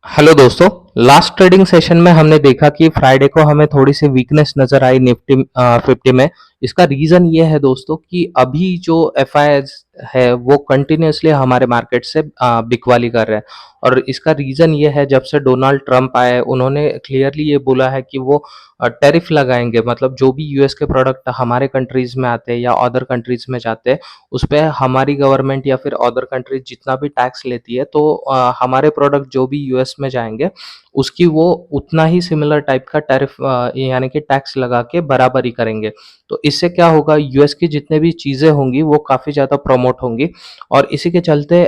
Hello दोस्तों। Last trading session में हमने देखा कि फ्राइडे को हमें थोड़ी सी वीकनेस नजर आई निफ्टी 50 में। इसका रीजन ये है दोस्तों कि अभी जो एफ है वो कंटिन्यूअसली हमारे मार्केट से बिकवाली कर रहे हैं। और इसका रीजन ये है, जब से डोनाल्ड ट्रंप आए उन्होंने क्लियरली ये बोला है कि वो टैरिफ लगाएंगे, मतलब जो भी यूएस के प्रोडक्ट हमारे कंट्रीज में आते हैं या अदर कंट्रीज में जाते हैं उस पर हमारी गवर्नमेंट या फिर अदर कंट्रीज जितना भी टैक्स लेती है, तो हमारे प्रोडक्ट जो भी यूएस में जाएंगे उसकी वो उतना ही सिमिलर टाइप का टैरिफ यानी कि टैक्स लगा के बराबरी करेंगे। तो इससे क्या होगा, यूएस की जितने भी चीज़ें होंगी वो काफ़ी ज़्यादा प्रमोट होंगी। और इसी के चलते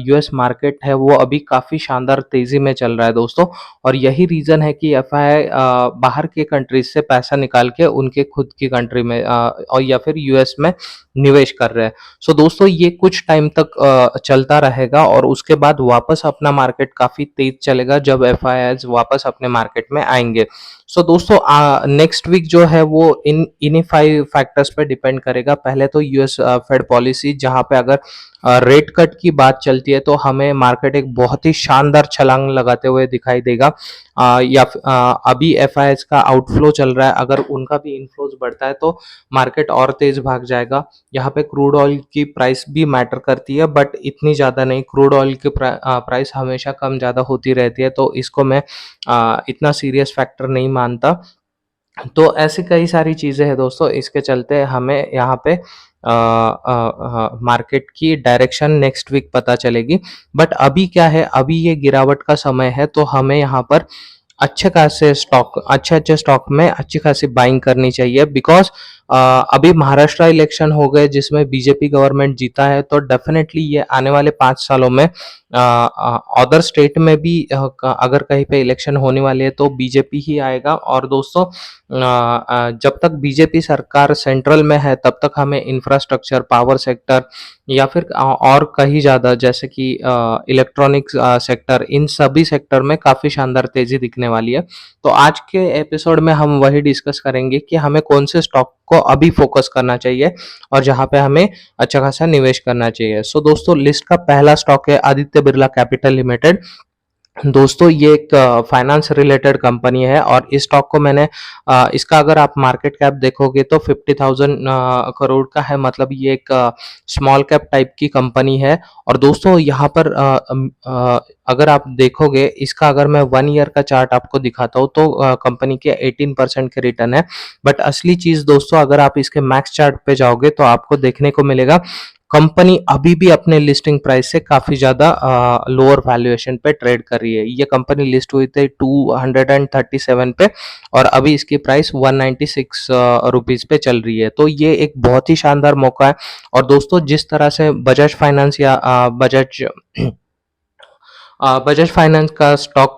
यूएस मार्केट है वो अभी काफ़ी शानदार तेज़ी में चल रहा है दोस्तों। और यही रीज़न है कि एफआई बाहर के कंट्रीज से पैसा निकाल के उनके खुद की कंट्री में और या फिर यूएस में निवेश कर रहे हैं। सो दोस्तों ये कुछ टाइम तक चलता रहेगा और उसके बाद वापस अपना मार्केट काफ़ी तेज चलेगा जब एफआईआईज वापस अपने मार्केट में आएंगे। सो दोस्तों नेक्स्ट वीक जो है वो इन्हीं 5 फैक्टर्स पे डिपेंड करेगा। पहले तो यूएस फेड पॉलिसी, जहाँ पे अगर रेट कट की बात चलती है तो हमें मार्केट एक बहुत ही शानदार छलांग लगाते हुए दिखाई देगा। अभी एफआईआईज का आउटफ्लो चल रहा है, अगर उनका भी इनफ्लोज बढ़ता है तो मार्केट और तेज भाग जाएगा। यहाँ पे क्रूड ऑयल की प्राइस भी मैटर करती है, बट इतनी ज़्यादा नहीं। क्रूड ऑयल की प्राइस हमेशा कम ज़्यादा होती रहती है, तो इसको मैं इतना सीरियस फैक्टर नहीं मानता। तो ऐसी कई सारी चीज़ें हैं दोस्तों, इसके चलते हमें यहाँ पे मार्केट की डायरेक्शन नेक्स्ट वीक पता चलेगी। बट अभी क्या है, अभी ये गिरावट का समय है, तो हमें यहाँ पर अच्छे अच्छे स्टॉक में अच्छी खासी बाइंग करनी चाहिए। बिकॉज अभी महाराष्ट्र इलेक्शन हो गए जिसमें बीजेपी गवर्नमेंट जीता है, तो डेफिनेटली ये आने वाले 5 सालों में अदर स्टेट में भी अगर कहीं पे इलेक्शन होने वाली है तो बीजेपी ही आएगा। और दोस्तों जब तक बीजेपी सरकार सेंट्रल में है तब तक हमें इंफ्रास्ट्रक्चर, पावर सेक्टर या फिर और कहीं ज़्यादा जैसे कि इलेक्ट्रॉनिक्स सेक्टर, इन सभी सेक्टर में काफ़ी शानदार तेज़ी दिखने वाली है। तो आज के एपिसोड में हम वही डिस्कस करेंगे कि हमें कौन से स्टॉक को अभी फोकस करना चाहिए और जहाँ पे हमें अच्छा खासा निवेश करना चाहिए। सो दोस्तों लिस्ट का पहला स्टॉक है आदित्य बिरला कैपिटल लिमिटेड। दोस्तों ये एक फाइनेंस रिलेटेड कंपनी है और इस स्टॉक को मैंने इसका अगर आप मार्केट कैप देखोगे तो 50,000 करोड़ का है, मतलब ये एक स्मॉल कैप टाइप की कंपनी है। और दोस्तों यहाँ पर अगर आप देखोगे इसका, अगर मैं 1 ईयर का चार्ट आपको दिखाता हूँ तो कंपनी के 18% के रिटर्न है। बट असली चीज़ दोस्तों, अगर आप इसके मैक्स चार्ट पे जाओगे तो आपको देखने को मिलेगा कंपनी अभी भी अपने लिस्टिंग प्राइस से काफ़ी ज़्यादा लोअर वैल्यूएशन पे ट्रेड कर रही है। ये कंपनी लिस्ट हुई थी 237 पे और अभी इसकी प्राइस 196 रुपीज़ पे चल रही है। तो ये एक बहुत ही शानदार मौका है। और दोस्तों जिस तरह से बजाज फाइनेंस या बजाज फाइनेंस का स्टॉक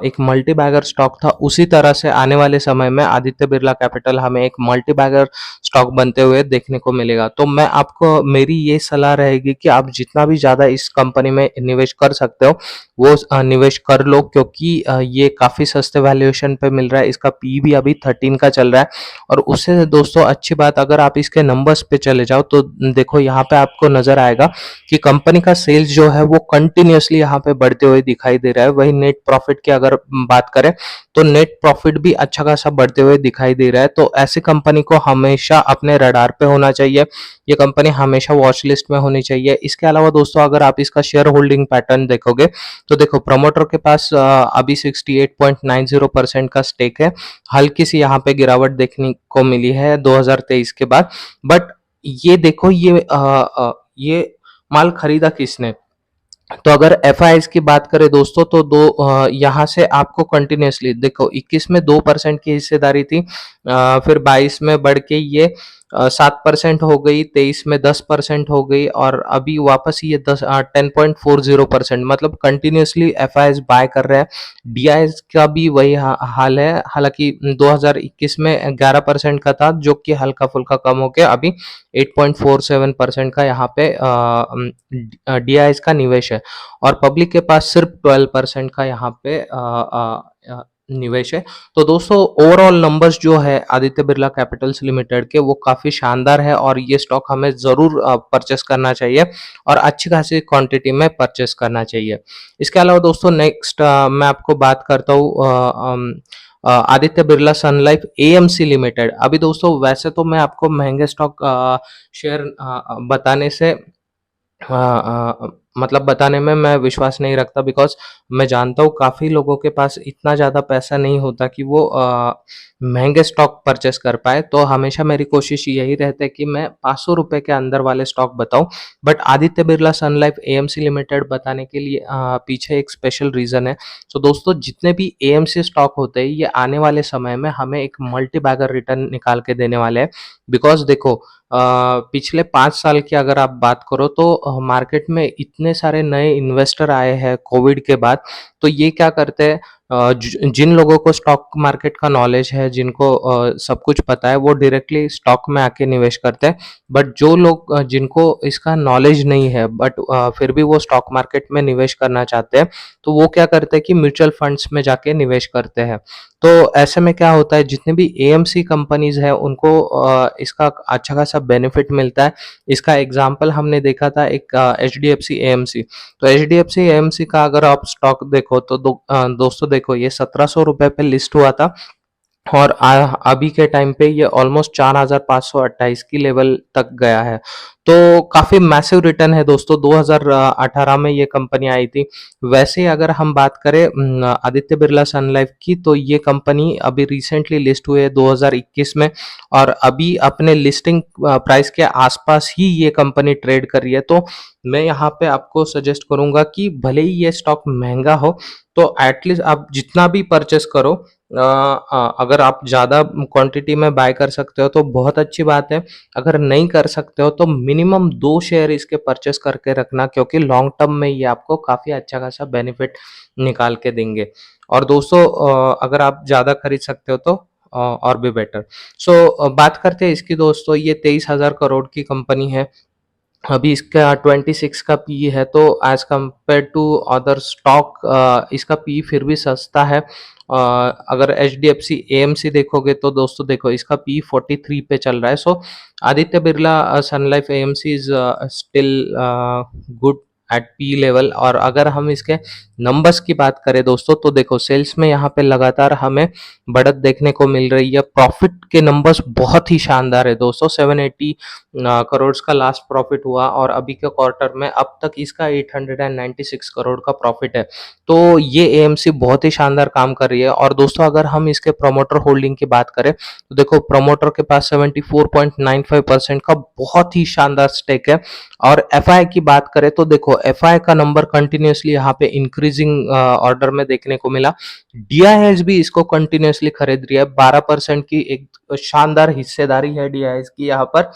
एक मल्टी बैगर स्टॉक था, उसी तरह से आने वाले समय में आदित्य बिरला कैपिटल हमें एक मल्टी बैगर स्टॉक बनते हुए देखने को मिलेगा। तो मैं आपको, मेरी ये सलाह रहेगी कि आप जितना भी ज़्यादा इस कंपनी में निवेश कर सकते हो वो निवेश कर लो, क्योंकि ये काफ़ी सस्ते वैल्यूएशन पे मिल रहा है। इसका पी भी अभी 13 का चल रहा है। और उससे दोस्तों अच्छी बात, अगर आप इसके नंबर्स पे चले जाओ तो देखो यहाँ पे आपको नजर आएगा कि कंपनी का सेल्स जो है वो कंटिन्यूअसली यहाँ पे बढ़ते हुए दिखाई दे रहा है। वही नेट प्रॉफिट की अगर बात करें तो नेट प्रॉफिट भी अच्छा खासा बढ़ते हुए दिखाई दे रहा है। तो ऐसी कंपनी को हमेशा अपने रडार पे होना चाहिए, ये कंपनी हमेशा वॉच लिस्ट में होनी चाहिए। इसके अलावा दोस्तों अगर आप इसका शेयर होल्डिंग पैटर्न देखोगे तो देखो प्रमोटर के पास अभी 68.90% का स्टेक है। हल्की सी यहाँ पे गिरावट देखने को मिली है 2023 के बाद। बट ये देखो ये माल खरीदा किसने? तो अगर एफआईआईज की बात करें दोस्तों तो यहाँ से आपको कंटिन्यूअसली देखो 21 में 2% की हिस्सेदारी थी, फिर 22 में बढ़ के ये 7% हो गई, 23 में 10% हो गई और अभी वापस ये 10.40%, मतलब कंटिन्यूअसली एफआईआईज बाय कर रहे हैं। डीआईएस का भी वही हाल है, हालांकि 2021 में 11% का था जो कि हल्का फुल्का कम हो गया, अभी 8.47% का यहाँ पे डीआईएस का निवेश है। और पब्लिक के पास सिर्फ 12% का यहाँ पे निवेश है। तो दोस्तों ओवरऑल नंबर्स जो है आदित्य बिरला कैपिटल्स लिमिटेड के वो काफ़ी शानदार है और ये स्टॉक हमें ज़रूर परचेस करना चाहिए और अच्छी खासी क्वांटिटी में परचेस करना चाहिए। इसके अलावा दोस्तों नेक्स्ट मैं आपको बात करता हूँ आदित्य बिरला सन लाइफ एएमसी लिमिटेड। अभी दोस्तों वैसे तो मैं आपको महँगे स्टॉक शेयर बताने से मतलब बताने में मैं विश्वास नहीं रखता बिकॉज़ मैं जानता हूँ काफ़ी लोगों के पास इतना ज़्यादा पैसा नहीं होता कि वो महँगे स्टॉक परचेस कर पाएँ। तो हमेशा मेरी कोशिश यही रहता है कि मैं ₹500 के अंदर वाले स्टॉक बताऊँ। But Aditya Birla sun life AMC limited बताने के लिए पीछे एक स्पेशल रीज़न है। तो दोस्तों जितने भी एएमसी स्टॉक होते हैं ये आने वाले समय में हमें एक मल्टी बैगर रिटर्न निकाल के देने वाले हैं। बिकॉज़ देखो पिछले 5 साल की अगर आप बात करो तो मार्केट में इतने सारे नए इन्वेस्टर आए हैं कोविड के बाद, तो ये क्या करते हैं जिन लोगों को स्टॉक मार्केट का नॉलेज है, जिनको सब कुछ पता है, वो डायरेक्टली स्टॉक में आके निवेश करते हैं। बट जो लोग जिनको इसका नॉलेज नहीं है बट फिर भी वो स्टॉक मार्केट में निवेश करना चाहते हैं, तो वो क्या करते हैं कि म्यूचुअल फंड्स में जाके निवेश करते हैं। तो ऐसे में क्या होता है जितने भी एएमसी कंपनीज़ हैं उनको इसका अच्छा खासा बेनिफिट मिलता है। इसका एग्ज़ाम्पल हमने देखा था एक एचडीएफसी एएमसी। तो एचडीएफसी एएमसी का अगर आप स्टॉक देखो तो दोस्तों देखो ये ₹1700 पे लिस्ट हुआ था और अभी के टाइम पे ये ऑलमोस्ट 4528 की लेवल तक गया है। तो काफ़ी मैसिव रिटर्न है दोस्तों। 2018 में ये कंपनी आई थी। वैसे ही अगर हम बात करें आदित्य बिरला सन लाइफ की, तो ये कंपनी अभी रिसेंटली लिस्ट हुई है 2021 में और अभी अपने लिस्टिंग प्राइस के आसपास ही ये कंपनी ट्रेड कर रही है। तो मैं यहाँ पे आपको सजेस्ट करूँगा कि भले ही ये स्टॉक महँगा हो, तो एटलीस्ट आप जितना भी परचेस करो अगर आप ज़्यादा क्वांटिटी में बाय कर सकते हो तो बहुत अच्छी बात है। अगर नहीं कर सकते हो तो मिनिमम 2 शेयर इसके परचेस करके रखना, क्योंकि लॉन्ग टर्म में ये आपको काफ़ी अच्छा खासा बेनिफिट निकाल के देंगे। और दोस्तों अगर आप ज़्यादा खरीद सकते हो तो और भी बेटर। सो बात करते हैं इसकी दोस्तों, ये 23,000 करोड़ की कंपनी है। अभी इसका 26 का पी है, तो as compare to other stock इसका पी फिर भी सस्ता है। अगर H D F C AMC देखोगे तो दोस्तों देखो इसका पी 43 पे चल रहा है। So Aditya Birla sun life AMC is still good at P level. और अगर हम इसके नंबर्स की बात करें दोस्तों तो देखो सेल्स में यहाँ पे लगातार हमें बढ़त देखने को मिल रही है। प्रॉफिट के नंबर्स बहुत ही शानदार है दोस्तों। 780 करोड़ का लास्ट प्रॉफिट हुआ और अभी के क्वार्टर में अब तक इसका 896 करोड़ का प्रॉफिट है। तो ये एएमसी बहुत ही शानदार काम कर रही है। और दोस्तों अगर हम इसके प्रमोटर होल्डिंग की बात करें तो देखो प्रमोटर के पास 74.95% का बहुत ही शानदार स्टेक है। और एफआई की बात करें तो देखो एफआई का नंबर कंटिन्यूअसली यहाँ पे इंक्रीजिंग ऑर्डर में देखने को मिला। डीआईएस भी इसको कंटिन्यूअसली खरीद रही है। 12% की एक शानदार हिस्सेदारी है डीआईएस की यहाँ पर।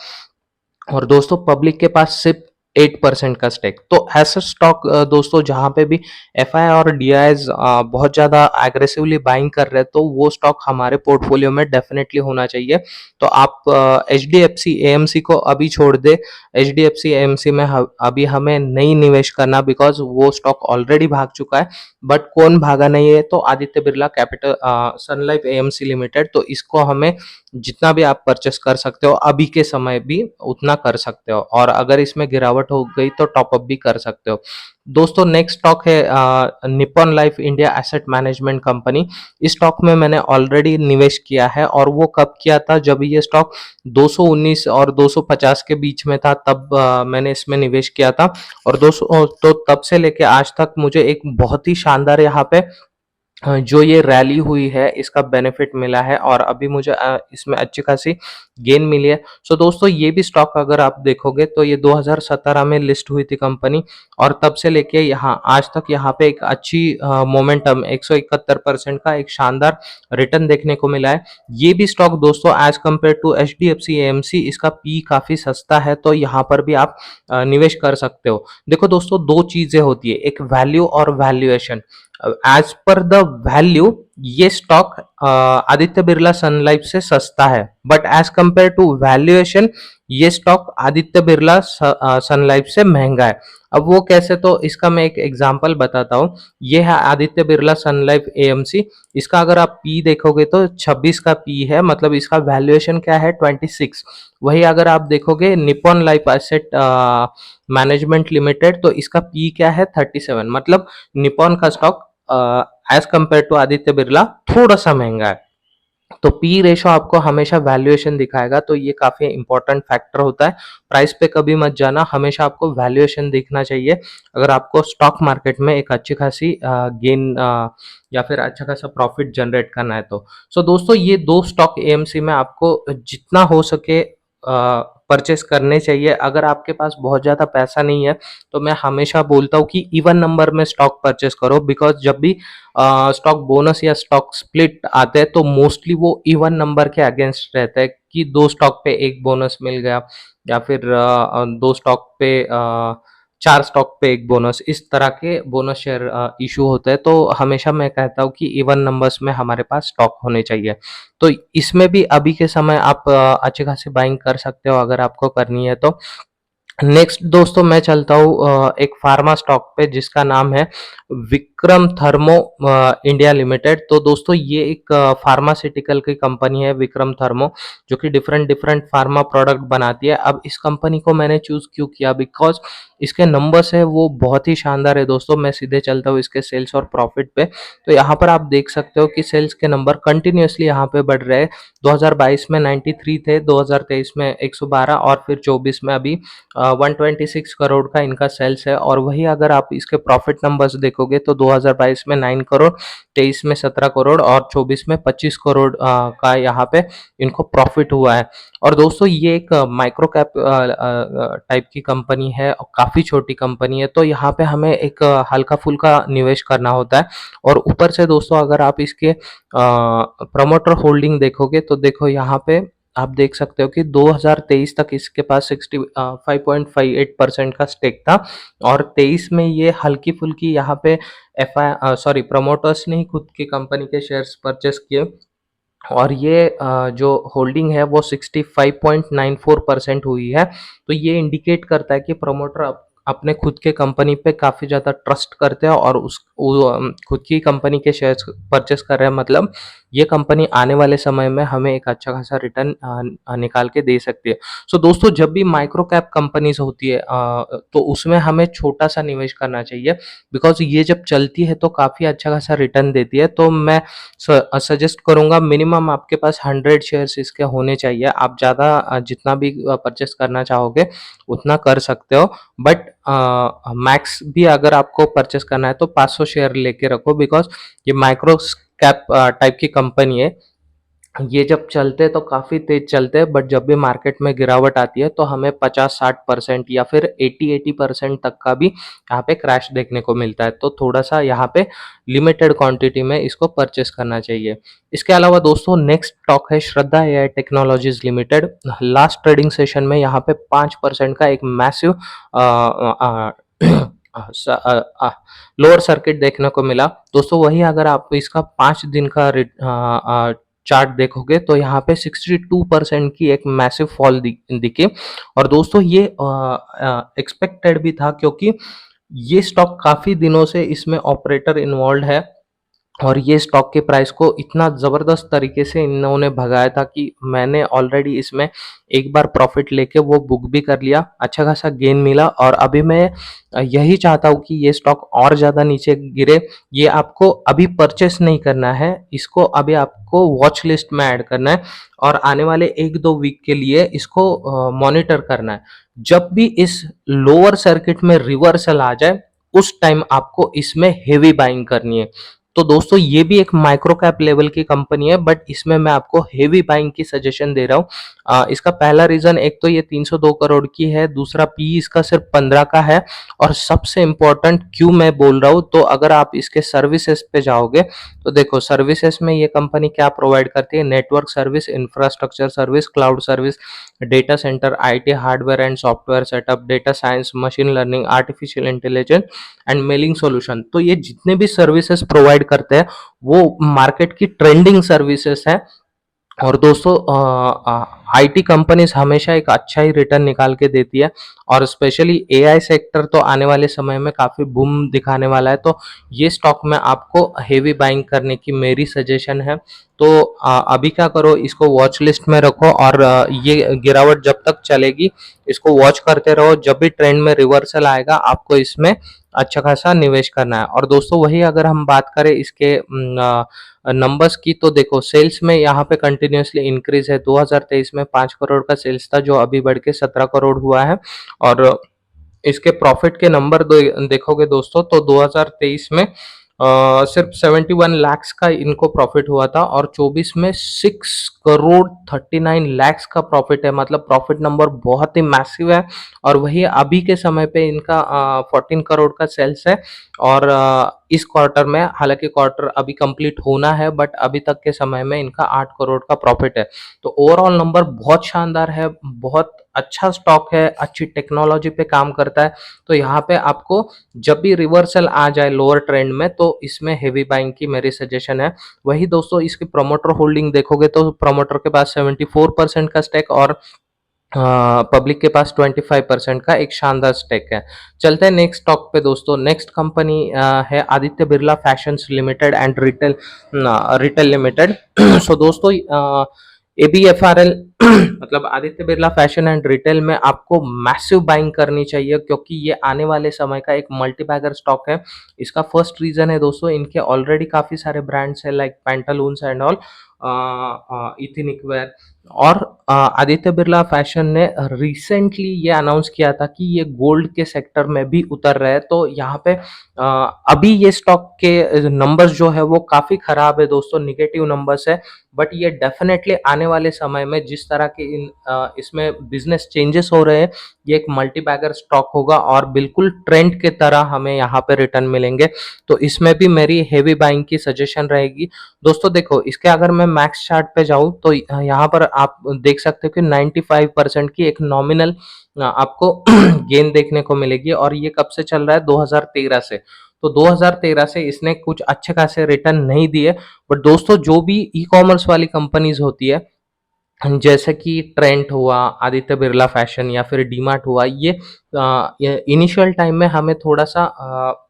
और दोस्तों पब्लिक के पास सिर्फ 8% का स्टेक। तो ऐसा स्टॉक दोस्तों जहां पे भी एफआई और डीआईएस बहुत ज्यादा एग्रेसिवली बाइंग कर रहे हैं तो वो स्टॉक हमारे पोर्टफोलियो में डेफिनेटली होना चाहिए। तो आप H D F C AMC को अभी छोड़ दे। H D F C AMC में अभी हमें नहीं निवेश करना बिकॉज वो स्टॉक ऑलरेडी भाग चुका है। बट कौन भागा नहीं है, तो आदित्य बिरला कैपिटल सन लाइफ एएमसी लिमिटेड। तो इसको हमें जितना भी आप परचेस कर सकते हो अभी के समय भी उतना कर सकते हो और अगर इसमें गिरावट हो गई तो टॉप अप भी कर सकते हो। दोस्तों नेक्स्ट स्टॉक है Nippon life India asset management company. इस स्टॉक में मैंने ऑलरेडी निवेश किया है और वो कब किया था जब ये स्टॉक 219 और 250 के बीच में था, तब मैंने इसमें निवेश किया था। और दोस्तों तो तब से लेके आज तक मुझे एक बहुत ही शानदार यहाँ पे जो ये रैली हुई है इसका बेनिफिट मिला है और अभी मुझे इसमें अच्छी खासी गेन मिली है। सो दोस्तों ये भी स्टॉक अगर आप देखोगे तो ये 2017 में लिस्ट हुई थी कंपनी और तब से लेके यहाँ आज तक यहाँ पे एक अच्छी मोमेंटम 171% का एक शानदार रिटर्न देखने को मिला है। ये भी स्टॉक दोस्तों as compare to H D F C AMC इसका पी काफी सस्ता है, तो यहाँ पर भी आप निवेश कर सकते हो। देखो दोस्तों दो चीजें होती है, एक वैल्यू और valuation. As per the value ये स्टॉक आदित्य बिरला सन लाइफ से सस्ता है, but as compare to valuation ये स्टॉक आदित्य बिरला सन लाइफ से महंगा है। अब वो कैसे, तो इसका मैं एक एग्जांपल बताता हूँ। ये है आदित्य बिरला सन लाइफ एएमसी। इसका अगर आप पी देखोगे तो 26 का पी है, मतलब इसका वैल्यूएशन क्या है 26। वही अगर आप देखोगे Nippon life asset management limited, तो इसका पी क्या है 37, मतलब निप्पॉन का stock as compare to Aditya Birla थोड़ा सा महंगा है। तो पी रेशो आपको हमेशा वैल्यूएशन दिखाएगा, तो ये काफी इंपॉर्टेंट फैक्टर होता है। प्राइस पे कभी मत जाना, हमेशा आपको वैल्यूएशन देखना चाहिए अगर आपको स्टॉक मार्केट में एक अच्छी खासी गेन या फिर अच्छा खासा प्रॉफिट जनरेट करना है तो। सो दोस्तों, ये दो स्टॉक एएमसी में आपको जितना हो सके परचेस करने चाहिए। अगर आपके पास बहुत ज़्यादा पैसा नहीं है तो मैं हमेशा बोलता हूँ कि इवन नंबर में स्टॉक परचेस करो, बिकॉज जब भी स्टॉक बोनस या स्टॉक स्प्लिट आते हैं तो मोस्टली वो इवन नंबर के अगेंस्ट रहता है कि दो स्टॉक पे एक बोनस मिल गया, या फिर दो स्टॉक पे चार स्टॉक पे एक बोनस, इस तरह के बोनस शेयर इशू होते हैं। तो हमेशा मैं कहता हूँ कि इवन नंबर्स में हमारे पास स्टॉक होने चाहिए। तो इसमें भी अभी के समय आप अच्छी खासी बाइंग कर सकते हो अगर आपको करनी है तो। नेक्स्ट दोस्तों, मैं चलता हूँ एक फार्मा स्टॉक पे जिसका नाम है विक्रम थर्मो इंडिया लिमिटेड। तो दोस्तों, ये एक फार्मास्यूटिकल की कंपनी है विक्रम थर्मो, जो कि डिफरेंट डिफरेंट फार्मा प्रोडक्ट बनाती है। अब इस कंपनी को मैंने चूज क्यों किया, बिकॉज इसके नंबर्स है वो बहुत ही शानदार है दोस्तों। मैं सीधे चलता हूँ इसके सेल्स और प्रॉफिट पे। तो यहाँ पर आप देख सकते हो कि सेल्स के नंबर कंटिन्यूअसली यहाँ पे बढ़ रहे हैं। 2022 में 93 थे, 2023 में 112, और फिर 24 में अभी 126 करोड़ का इनका सेल्स है। और वही अगर आप इसके प्रॉफिट नंबर्स देखोगे तो 2022 में 9 करोड़, 23 में 17 करोड़ और 24 में 25 करोड़ का यहाँ पे इनको प्रॉफिट हुआ है। और दोस्तों, ये एक माइक्रो कैप टाइप की कंपनी है और काफ़ी छोटी कंपनी है, तो यहाँ पे हमें एक हल्का फुल्का निवेश करना होता है। और ऊपर से दोस्तों, अगर आप इसके प्रमोटर होल्डिंग देखोगे तो देखो यहाँ पे आप देख सकते हो कि 2023 तक इसके पास 65.58% का स्टेक था, और 23 में ये हल्की फुल्की यहाँ पे प्रमोटर्स ने ही खुद की कंपनी के शेयर्स परचेस किए, और ये जो होल्डिंग है वो 65.94% हुई है। तो ये इंडिकेट करता है कि प्रमोटर अपने खुद के कंपनी पे काफ़ी ज़्यादा ट्रस्ट करते हैं और खुद की कंपनी के शेयर्स परचेस कर रहे हैं, मतलब ये कंपनी आने वाले समय में हमें एक अच्छा खासा रिटर्न निकाल के दे सकती है। सो दोस्तों, जब भी माइक्रो कैप कंपनीज होती है तो उसमें हमें छोटा सा निवेश करना चाहिए, बिकॉज ये जब चलती है तो काफ़ी अच्छा खासा रिटर्न देती है। तो मैं सजेस्ट करूंगा मिनिमम आपके पास 100 शेयर्स इसके होने चाहिए। आप ज़्यादा जितना भी परचेस करना चाहोगे उतना कर सकते हो, बट मैक्स भी अगर आपको परचेस करना है तो 500 शेयर लेके रखो, बिकॉज ये माइक्रो कैप टाइप की कंपनी है। ये जब चलते हैं तो काफ़ी तेज चलते हैं, बट जब भी मार्केट में गिरावट आती है तो हमें 50-60% या फिर 80% तक का भी यहाँ पे क्रैश देखने को मिलता है। तो थोड़ा सा यहाँ पे लिमिटेड क्वांटिटी में इसको परचेस करना चाहिए। इसके अलावा दोस्तों, नेक्स्ट स्टॉक है Shraddha AI technologies limited. Last trading session में यहाँ पे 5% का एक मैसिव लोअर सर्किट देखने को मिला दोस्तों। वही अगर आप इसका 5 दिन का चार्ट देखोगे तो यहाँ पे 62% की एक मैसिव फॉल दिखे। और दोस्तों, ये एक्सपेक्टेड भी था, क्योंकि ये स्टॉक काफ़ी दिनों से इसमें ऑपरेटर इन्वॉल्व है, और ये स्टॉक के प्राइस को इतना ज़बरदस्त तरीके से इन्होंने भगाया था कि मैंने ऑलरेडी इसमें एक बार प्रॉफिट लेके वो बुक भी कर लिया, अच्छा खासा गेन मिला। और अभी मैं यही चाहता हूँ कि ये स्टॉक और ज़्यादा नीचे गिरे। ये आपको अभी परचेस नहीं करना है, इसको अभी आपको वॉच लिस्ट में ऐड करना है, और आने वाले 1-2 वीक के लिए इसको मॉनिटर करना है। जब भी इस लोअर सर्किट में रिवर्सल आ जाए उस टाइम आपको इसमें हेवी बाइंग करनी है। तो दोस्तों, ये भी एक माइक्रो कैप लेवल की कंपनी है, बट इसमें मैं आपको हेवी बाइंग की सजेशन दे रहा हूँ। इसका पहला रीजन, एक तो ये 302 करोड़ की है, दूसरा पी इसका सिर्फ 15 का है, और सबसे इम्पोर्टेंट क्यों मैं बोल रहा हूँ, तो अगर आप इसके सर्विसेज पे जाओगे तो देखो सर्विसेज में ये कंपनी क्या प्रोवाइड करती है। Network service, infrastructure service, cloud service, data centre, IT hardware and software setup, data science, machine learning, artificial intelligence and mailing solution. तो ये जितने भी सर्विसेज प्रोवाइड करते हैं वो मार्केट की ट्रेंडिंग सर्विसेज है। और दोस्तों, आईटी कंपनीज हमेशा एक अच्छा ही रिटर्न निकाल के देती है और स्पेशली एआई सेक्टर तो आने वाले समय में काफ़ी बूम दिखाने वाला है। तो ये स्टॉक में आपको हेवी बाइंग करने की मेरी सजेशन है। तो अभी क्या करो, इसको वॉच लिस्ट में रखो और ये गिरावट जब तक चलेगी इसको वॉच करते रहो। जब भी ट्रेंड में रिवर्सल आएगा आपको इसमें अच्छा खासा निवेश करना है। और दोस्तों वही अगर हम बात करें इसके नंबर्स की, तो देखो सेल्स में यहाँ पे कंटिन्यूअसली इंक्रीज है। 2023 में 5 करोड़ का सेल्स था जो अभी बढ़ के 17 करोड़ हुआ है। और इसके प्रॉफिट के नंबर देखोगे दोस्तों तो 2023 में सिर्फ 71 लाख का इनको प्रॉफिट हुआ था और 24 में 6 करोड़ 39 लाख का प्रॉफिट है। मतलब प्रॉफिट नंबर बहुत ही मैसिव है। और वही अभी के समय पे इनका 14 करोड़ का सेल्स है। और इस क्वार्टर में, हालांकि क्वार्टर अभी कंप्लीट होना है, बट अभी तक के समय में इनका 8 करोड़ का प्रॉफिट है। तो ओवरऑल नंबर बहुत शानदार है, बहुत अच्छा स्टॉक है, अच्छी टेक्नोलॉजी पे काम करता है। तो यहाँ पे आपको जब भी रिवर्सल आ जाए लोअर ट्रेंड में तो इसमें हेवी बाइंग की मेरी सजेशन है। वही दोस्तों इसकी प्रमोटर होल्डिंग देखोगे तो प्रमोटर के पास 74% का स्टेक और पब्लिक के पास 25% का एक शानदार स्टेक है। चलते हैं नेक्स्ट स्टॉक पे दोस्तों। नेक्स्ट कंपनी है Aditya Birla fashions limited and retail retail limited. So दोस्तों एबीएफआरएल मतलब Aditya Birla fashion and retail में आपको मैसिव बाइंग करनी चाहिए क्योंकि ये आने वाले समय का एक मल्टी बैगर स्टॉक है। इसका फर्स्ट रीजन है दोस्तों, इनके ऑलरेडी काफी सारे ब्रांड्स है like Pantaloons and all, ethnic wear. और आदित्य बिरला फैशन ने रिसेंटली ये अनाउंस किया था कि ये गोल्ड के सेक्टर में भी उतर रहे हैं। तो यहाँ पे अभी ये स्टॉक के नंबर्स जो है वो काफी खराब है दोस्तों, निगेटिव नंबर्स है। बट ये डेफिनेटली आने वाले समय में जिस तरह के इसमें बिजनेस चेंजेस हो रहे हैं, ये एक मल्टी बैगर स्टॉक होगा और बिल्कुल ट्रेंड के तरह हमें यहाँ पे रिटर्न मिलेंगे। तो इसमें भी मेरी हेवी बाइंग की सजेशन रहेगी दोस्तों। देखो इसके अगर मैं मैक्स चार्ट पे जाऊं तो यहाँ पर आप देख सकते हो कि 95% की एक नॉमिनल आपको गेन देखने को मिलेगी। और ये कब से चल रहा है? 2013 से। तो 2013 से इसने कुछ अच्छे खासे रिटर्न नहीं दिए। बट दोस्तों जो भी ई कॉमर्स वाली कंपनीज होती है जैसे कि ट्रेंट हुआ, आदित्य बिरला फैशन या फिर डीमार्ट हुआ, ये इनिशियल टाइम में हमें थोड़ा सा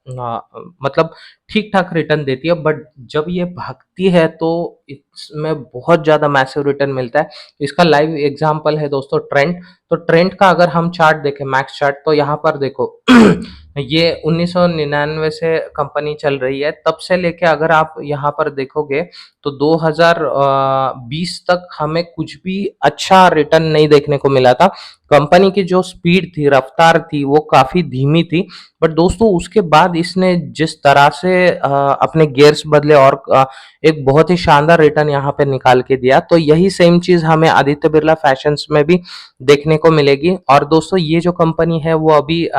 मतलब ठीक ठाक रिटर्न देती है। बट जब ये भागती है तो इसमें बहुत ज्यादा मैसिव रिटर्न मिलता है। इसका लाइव एग्जांपल है दोस्तों ट्रेंट। तो ट्रेंट का अगर हम चार्ट देखें, मैक्स चार्ट, तो यहाँ पर देखो ये 1999 से कंपनी चल रही है। तब से लेके अगर आप यहाँ पर देखोगे तो 2020 तक हमें कुछ भी अच्छा रिटर्न नहीं देखने को मिला था। कंपनी की जो स्पीड थी, रफ्तार थी, वो काफी धीमी थी। बट दोस्तों उसके बाद इसने जिस तरह से अपने गियर्स बदले और एक बहुत ही शानदार रिटर्न यहाँ पे निकाल के दिया। तो यही सेम चीज हमें आदित्य बिरला फैशंस में भी देखने को मिलेगी। और दोस्तों ये जो कंपनी है वो अभी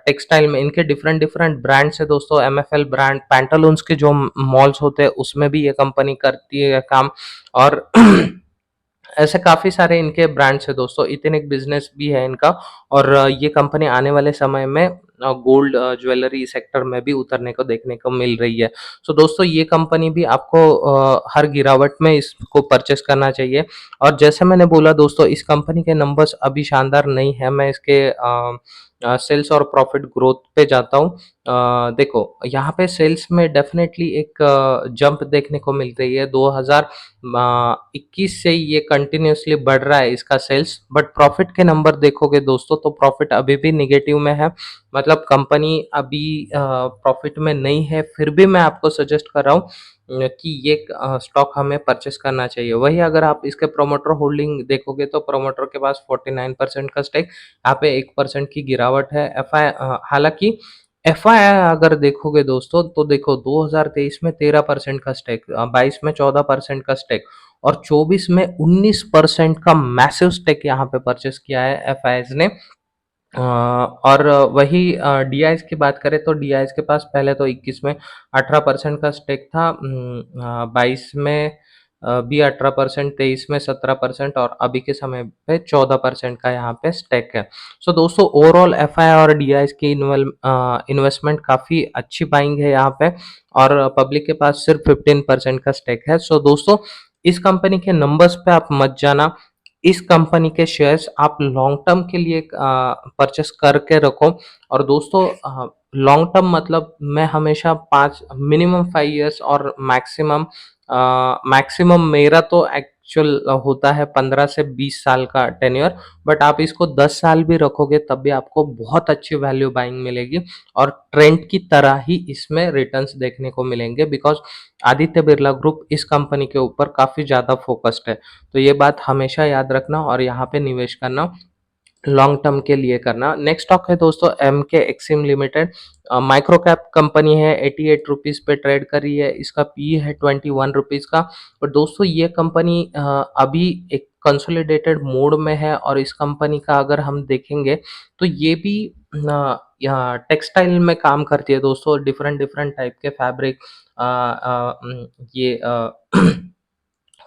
टेक्सटाइल में, इनके डिफरेंट डिफरेंट ब्रांड्स है दोस्तों। एमएफएल ब्रांड, पैंटालून्स के जो मॉल्स होते हैं उसमें भी ये कंपनी करती है काम। और ऐसे काफी सारे इनके ब्रांड्स है दोस्तों। इथनिक बिजनेस भी है इनका। और ये कंपनी आने वाले समय में गोल्ड ज्वेलरी सेक्टर में भी उतरने को देखने को मिल रही है। सो दोस्तों ये कंपनी भी आपको हर गिरावट में इसको परचेस करना चाहिए। और जैसे मैंने बोला दोस्तों इस कंपनी के नंबर्स अभी शानदार नहीं है। मैं इसके सेल्स और प्रॉफिट ग्रोथ पे जाता हूँ। देखो यहाँ पे सेल्स में डेफिनेटली एक जंप देखने को मिल रही है। 2021 से ये कंटिन्यूअसली बढ़ रहा है इसका सेल्स। बट प्रॉफिट के नंबर देखोगे दोस्तों तो प्रॉफिट अभी भी निगेटिव में है। मतलब कंपनी अभी प्रॉफिट में नहीं है। फिर भी मैं आपको सजेस्ट कर रहा हूँ कि ये स्टॉक हमें परचेस करना चाहिए। वही अगर आप इसके प्रोमोटर होल्डिंग देखोगे तो प्रोमोटर के पास 49% का स्टेक, यहाँ पे 1% की गिरावट है। एफआई हालांकि एफआई अगर देखोगे दोस्तों तो देखो 2023 में 13% का स्टेक, 22 में 14% का स्टेक और 24 में 19% का मैसिव स्टेक यहाँ पे परचेस किया है एफआईज ने। और वही डीआईज की बात करें तो डीआईज के पास पहले तो 21 में 18% का स्टेक था, 22 में भी 18%, 23 में 17% और अभी के समय पे 14% का यहाँ पे स्टेक है। सो दोस्तों ओवरऑल एफआई और डीआईज की इन्वेस्टमेंट काफ़ी अच्छी बाइंग है यहाँ पे। और पब्लिक के पास सिर्फ 15% का स्टेक है। सो दोस्तों इस कंपनी के नंबर्स पे आप मत जाना। इस कंपनी के शेयर्स आप लॉन्ग टर्म के लिए परचेस करके रखो। और दोस्तों लॉन्ग टर्म मतलब मैं हमेशा 5 मिनिमम 5 इयर्स और मैक्सिमम मेरा तो एक्चुअल होता है 15 से 20 साल का टेन्योर। बट आप इसको 10 साल भी रखोगे तब भी आपको बहुत अच्छी वैल्यू बाइंग मिलेगी और ट्रेंड की तरह ही इसमें रिटर्न्स देखने को मिलेंगे, बिकॉज़ आदित्य बिरला ग्रुप इस कंपनी के ऊपर काफ़ी ज़्यादा फ़ोकस्ड है। तो ये बात हमेशा याद रखना और यहाँ पे निवेश करना लॉन्ग टर्म के लिए करना। नेक्स्ट स्टॉक है दोस्तों MK Exim limited. Micro cap company है, 88 रुपीज़ पे ट्रेड कर रही है, इसका पी है 21 रुपीज़ का। और दोस्तों ये कंपनी अभी एक कंसोलिडेटेड मोड में है और इस कंपनी का अगर हम देखेंगे तो ये भी टेक्सटाइल में काम करती है दोस्तों। डिफरेंट डिफरेंट टाइप के फैब्रिक, ये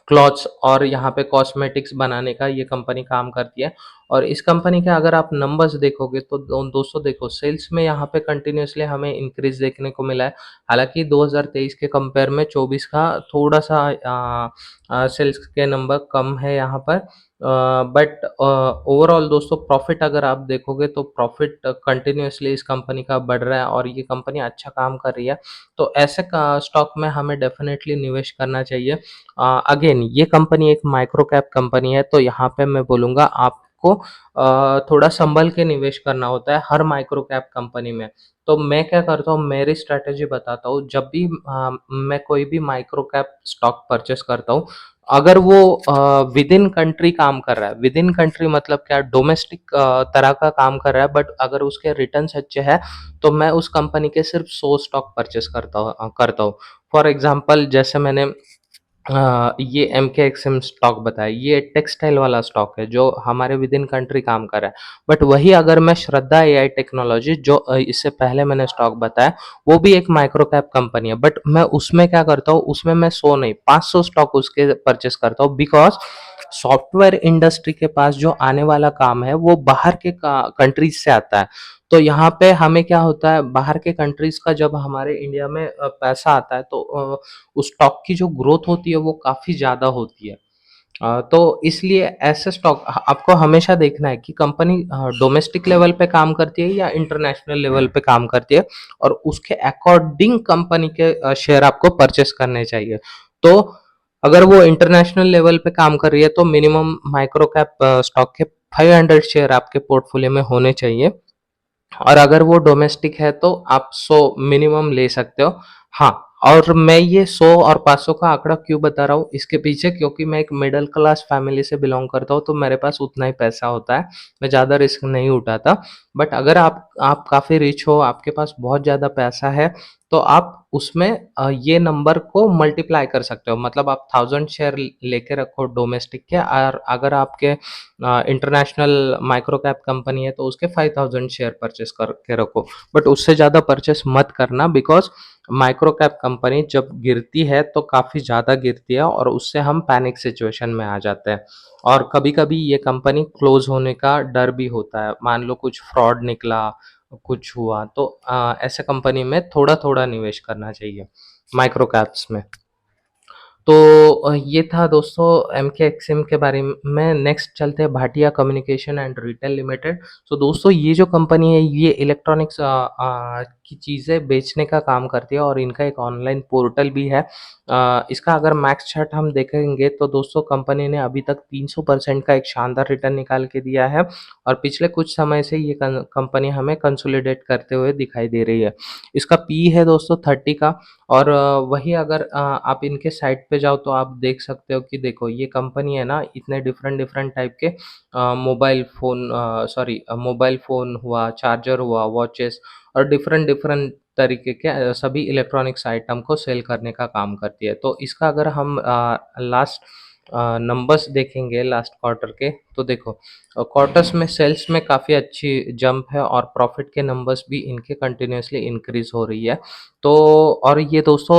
क्लॉथ्स और यहाँ पे कॉस्मेटिक्स बनाने का ये कंपनी काम करती है। और इस कंपनी के अगर आप नंबर्स देखोगे तो दोस्तों देखो, सेल्स में यहाँ पे कंटिन्यूअसली हमें इंक्रीज देखने को मिला है। हालांकि 2023 के कंपेयर में 24 का थोड़ा सा सेल्स के नंबर कम है यहाँ पर। बट ओवरऑल दोस्तों प्रॉफिट अगर आप देखोगे तो प्रॉफिट कंटिन्यूअसली इस कंपनी का बढ़ रहा है और ये कंपनी अच्छा काम कर रही है। तो ऐसे स्टॉक में हमें डेफिनेटली निवेश करना चाहिए। अगेन ये कंपनी एक माइक्रो कैप कंपनी है, तो यहाँ पे मैं बोलूँगा आपको थोड़ा संभल के निवेश करना होता है हर माइक्रो कैप कंपनी में। तो मैं क्या करता हूँ, मेरी स्ट्रैटेजी बताता हूँ। जब भी मैं कोई भी माइक्रो कैप स्टॉक परचेस करता हूँ, अगर वो विद इन कंट्री काम कर रहा है, विद इन कंट्री मतलब क्या, डोमेस्टिक तरह का काम कर रहा है, बट अगर उसके रिटर्न्स अच्छे हैं तो मैं उस कंपनी के सिर्फ 100 स्टॉक परचेस करता हूँ। फॉर एग्जांपल जैसे मैंने ये एमके एक्सिम स्टॉक बताया, ये टेक्सटाइल वाला स्टॉक है जो हमारे विद इन कंट्री काम कर रहा है। बट वही अगर मैं श्रद्धा एआई टेक्नोलॉजी, जो इससे पहले मैंने स्टॉक बताया, वो भी एक माइक्रो कैप कंपनी है, बट मैं उसमें क्या करता हूँ, उसमें मैं 100 नहीं 500 स्टॉक उसके परचेस करता हूँ। बिकॉज सॉफ्टवेयर इंडस्ट्री के पास जो आने वाला काम है वो बाहर के कंट्रीज से आता है। तो यहाँ पे हमें क्या होता है, बाहर के कंट्रीज का जब हमारे इंडिया में पैसा आता है तो उस स्टॉक की जो ग्रोथ होती है वो काफ़ी ज़्यादा होती है। तो इसलिए ऐसे स्टॉक आपको हमेशा देखना है कि कंपनी डोमेस्टिक लेवल पे काम करती है या इंटरनेशनल लेवल पे काम करती है, और उसके अकॉर्डिंग कंपनी के शेयर आपको परचेस करने चाहिए। तो अगर वो इंटरनेशनल लेवल पे काम कर रही है तो मिनिमम माइक्रो कैप स्टॉक के 500 शेयर आपके पोर्टफोलियो में होने चाहिए। और अगर वो डोमेस्टिक है तो आप 100 मिनिमम ले सकते हो। हाँ, और मैं ये 100 और 500 का आंकड़ा क्यों बता रहा हूँ इसके पीछे, क्योंकि मैं एक मिडिल क्लास फैमिली से बिलोंग करता हूँ, तो मेरे पास उतना ही पैसा होता है, मैं ज़्यादा रिस्क नहीं उठाता। बट अगर आप काफ़ी रिच हो, आपके पास बहुत ज़्यादा पैसा है, तो आप उसमें ये नंबर को मल्टीप्लाई कर सकते हो। मतलब आप 1000 शेयर लेके रखो डोमेस्टिक के, और अगर आपके इंटरनेशनल माइक्रो कैप कंपनी है तो उसके 5000 शेयर परचेस करके रखो। बट उससे ज़्यादा परचेस मत करना, बिकॉज माइक्रो कैप कंपनी जब गिरती है तो काफ़ी ज़्यादा गिरती है और उससे हम पैनिक सिचुएशन में आ जाते हैं। और कभी कभी ये कंपनी क्लोज होने का डर भी होता है, मान लो कुछ फ्रॉड निकला, कुछ हुआ, तो ऐसे कंपनी में थोड़ा थोड़ा निवेश करना चाहिए माइक्रो कैप्स में। तो ये था दोस्तों एमके एक्सिम के बारे में। नेक्स्ट चलते हैं Bhatia communication and retail limited. तो दोस्तों ये जो कंपनी है ये इलेक्ट्रॉनिक्स की चीज़ें बेचने का काम करती है और इनका एक ऑनलाइन पोर्टल भी है। इसका अगर मैक्स चार्ट हम देखेंगे तो दोस्तों कंपनी ने अभी तक 300% का एक शानदार रिटर्न निकाल के दिया है और पिछले कुछ समय से ये कंपनी हमें कंसोलिडेट करते हुए दिखाई दे रही है। इसका पी है दोस्तों 30 का। और वही अगर आप इनके साइट पे जाओ तो आप देख सकते हो कि देखो ये कंपनी है ना, इतने डिफरेंट डिफरेंट टाइप के मोबाइल फ़ोन हुआ, चार्जर हुआ, वॉचेस और डिफरेंट डिफरेंट तरीके के सभी इलेक्ट्रॉनिक्स आइटम को सेल करने का काम करती है। तो इसका अगर हम लास्ट नंबर्स देखेंगे लास्ट क्वार्टर के, तो देखो क्वार्टर्स में सेल्स में काफ़ी अच्छी जंप है और प्रॉफिट के नंबर्स भी इनके कंटिन्यूअसली इंक्रीज हो रही है। तो और ये दोस्तों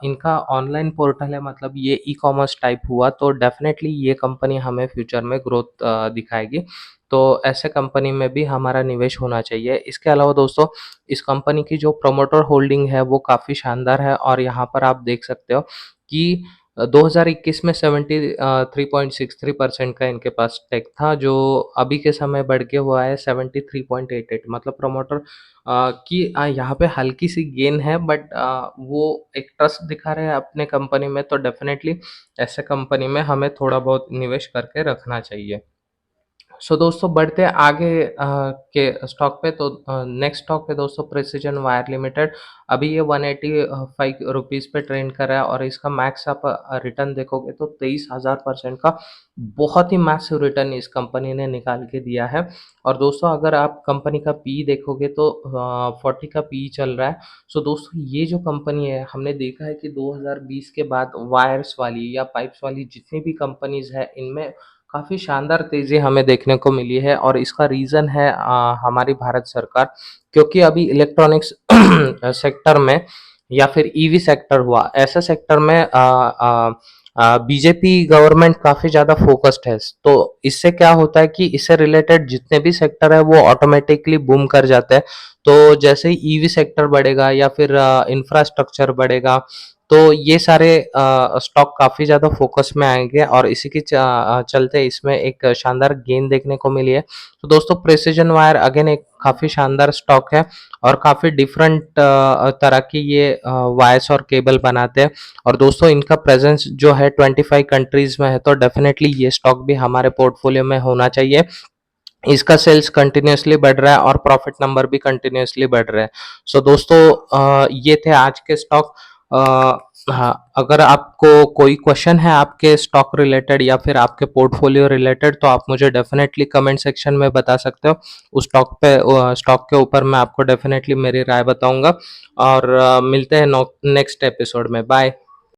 इनका ऑनलाइन पोर्टल है, मतलब ये ई-कॉमर्स टाइप हुआ, तो डेफ़िनेटली ये कंपनी हमें फ्यूचर में ग्रोथ दिखाएगी। तो ऐसे कंपनी में भी हमारा निवेश होना चाहिए। इसके अलावा दोस्तों इस कंपनी की जो प्रमोटर होल्डिंग है वो काफ़ी शानदार है और यहाँ पर आप देख सकते हो कि 2021 में 73.63% का इनके पास स्टेक था, जो अभी के समय बढ़ के हुआ है 73.88। मतलब प्रमोटर की यहाँ पे हल्की सी गेन है, बट वो एक ट्रस्ट दिखा रहे हैं अपने कंपनी में, तो डेफिनेटली ऐसे कंपनी में हमें थोड़ा बहुत निवेश करके रखना चाहिए। सो दोस्तों बढ़ते हैं आगे के स्टॉक पे। तो नेक्स्ट स्टॉक है दोस्तों प्रिसिजन वायर लिमिटेड। अभी ये 185 रुपीज़ पे ट्रेंड कर रहा है और इसका मैक्स आप रिटर्न देखोगे तो 23,000% का बहुत ही मैसिव रिटर्न इस कंपनी ने निकाल के दिया है। और दोस्तों अगर आप कंपनी का पी देखोगे तो 40 का पी चल रहा है। सो दोस्तों ये जो कंपनी है, हमने देखा है कि 2020 के बाद वायर्स वाली या पाइप्स वाली जितनी भी कंपनीज है, इनमें काफ़ी शानदार तेज़ी हमें देखने को मिली है, और इसका रीज़न है हमारी भारत सरकार। क्योंकि अभी इलेक्ट्रॉनिक्स सेक्टर में या फिर ईवी सेक्टर हुआ, ऐसे सेक्टर में बीजेपी गवर्नमेंट काफ़ी ज़्यादा फ़ोकस्ड है। तो इससे क्या होता है कि इससे रिलेटेड जितने भी सेक्टर है वो ऑटोमेटिकली बूम कर जाते हैं। तो जैसे ही ईवी सेक्टर बढ़ेगा या फिर इंफ्रास्ट्रक्चर बढ़ेगा, तो ये सारे स्टॉक काफ़ी ज़्यादा फ़ोकस में आएँगे, और इसी के चलते इसमें एक शानदार गेन देखने को मिली है। तो दोस्तों प्रिसिजन वायर अगेन एक काफ़ी शानदार स्टॉक है, और काफ़ी डिफरेंट तरह की ये वायर्स और केबल बनाते हैं। और दोस्तों इनका प्रेज़ेंस जो है 25 कंट्रीज़ में है, तो डेफ़िनेटली ये स्टॉक भी हमारे पोर्टफ़ोलियो में होना चाहिए। इसका सेल्स कंटिन्यूअसली बढ़ रहा है और प्रॉफिट नंबर भी कंटिन्यूअसली बढ़ रहे हैं। सो दोस्तों ये थे आज के स्टॉक। हाँ, अगर आपको कोई क्वेश्चन है आपके स्टॉक रिलेटेड या फिर आपके पोर्टफोलियो रिलेटेड, तो आप मुझे डेफिनेटली कमेंट सेक्शन में बता सकते हो। उस स्टॉक के ऊपर मैं आपको डेफिनेटली मेरी राय बताऊंगा। और मिलते हैं नेक्स्ट एपिसोड में। बाय।